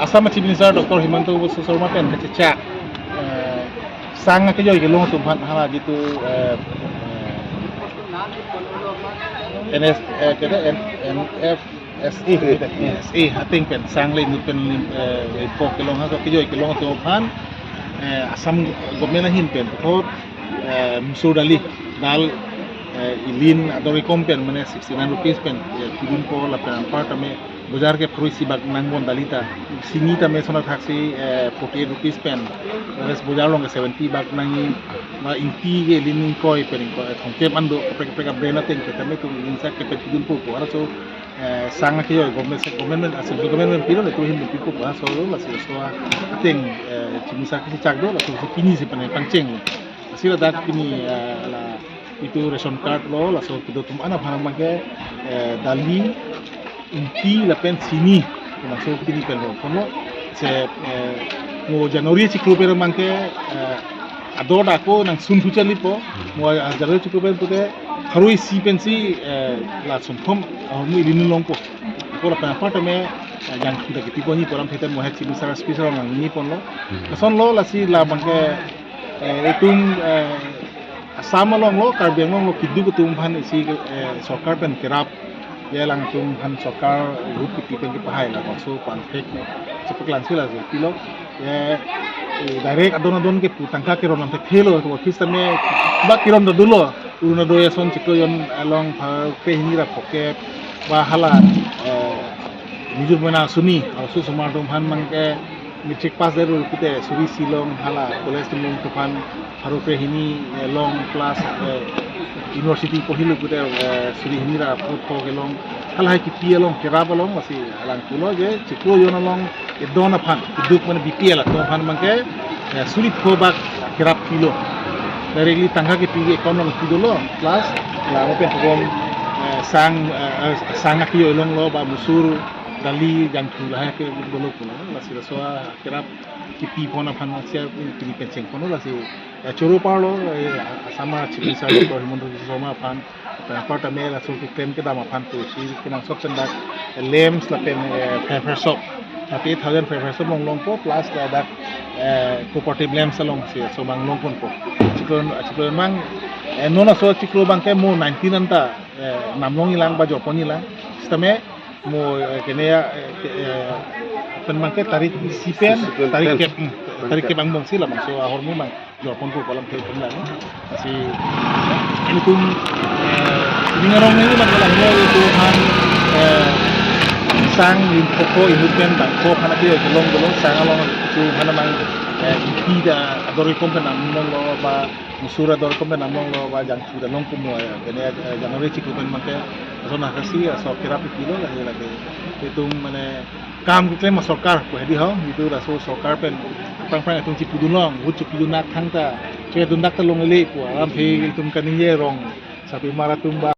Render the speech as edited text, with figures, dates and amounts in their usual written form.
Assam Chief Minister Dr. Himanta Biswa Sarma pen kecak sang ke joy ke long tumhan hala gitu NFSA hating pen sang le pen po ke long ha ke joy ke long tumhan Assam government hin pen thot Musur Dali dal ilin adori kompen mane 69 rupees pen tidun ko la pen apartment बाजार के फ्रोइसी बाग नांगबन दालिता सिनी तमे सोना थाक्सी 48 rupees pen race बाजार लोंगे 70 बाग नांगी मा इंटी के लिनिंग कोय पेन को थोंके मंदो प्रेका ब्रेना तेन के तमे तुम इंसा के पेतिदुन को आरा सो सांगा के गवर्नमेंट असे गवर्नमेंट पिरो ने तो हिम पिको बा सो ला सो तेन चिमिसा के चाकदो ला सो किनी से पने पंचेंग सिला दा किनी ला itu ration card lo la so kido tum ana bhanang mangke dali inti la pen sini la so kini pen lo kono se mo january chiklo pero mangke adoda ko nang sun fuchali po mo january chiklo pen pude haroi si pen si la somphom mu ilinu long ko ko la pen apartme yang kita tipo ni koram theten mo hek si bisara special nang ni pon lo son lo la si la mangke etum Assam long lo Karbiang long lo kidu ko tumphan isi sarkar pen kerap ye lang tumphan sarkar group ki pen ki pahai la so panthek ne sepeklan sila je pilo ye direct adon ke putangka ke ron tek thelo to office me ba kiron do dulo uruna do yason chiko yon along pe hinira poke ba hala nijur mena suni asu sumar tumphan mangke metric pass derul kute suri silong hala college tumung tufan haru pe hini long class university pohilu kute suri hinira photo gelong hala ki pielong kerabalong masi alang tulo je chiklo yon long edona phan duk man bpl to phan mangke suri phobak kerap kilo directly tangha ke pigi economic kidolo class la open program sang akiyo long lo ba musur dali yang tu lah ke dulu pula masih raswa kerap kipi pona panasia ini penceng pona masih coro parlo sama cipisa itu himondu sama pan apartment lah so claim ke dama pan tu si kena shop sendak lamps lah pen paper shop tapi 1000 paper shop long po plus ada cooperative lamps long si so bang long pun po ciklo mang nona so ciklo bang ke mo 19 anta namlong ilang ba jopon ilang sistemnya mo kene pen mangke tarik sipen tarik ke bang bong sila so hormu mang jopon ko kolam ke pemla no si ini tum ningarong ini magalang mo itu han sang lim poko inupen bang ko kana ke golong sang along tu hana mang ida adori kompen namong lo ba musura adori kompen namong lo ba jang tu long kumo kene january chikupen mangke zona kasi so kira kilo lagi itu mane kam klaim sarkar ko hedi ho itu raso sarkar pen prang itu cipudulong hucu pidunak thangta che dundak talong le ko aram he tum kaniye rong sapi maratumba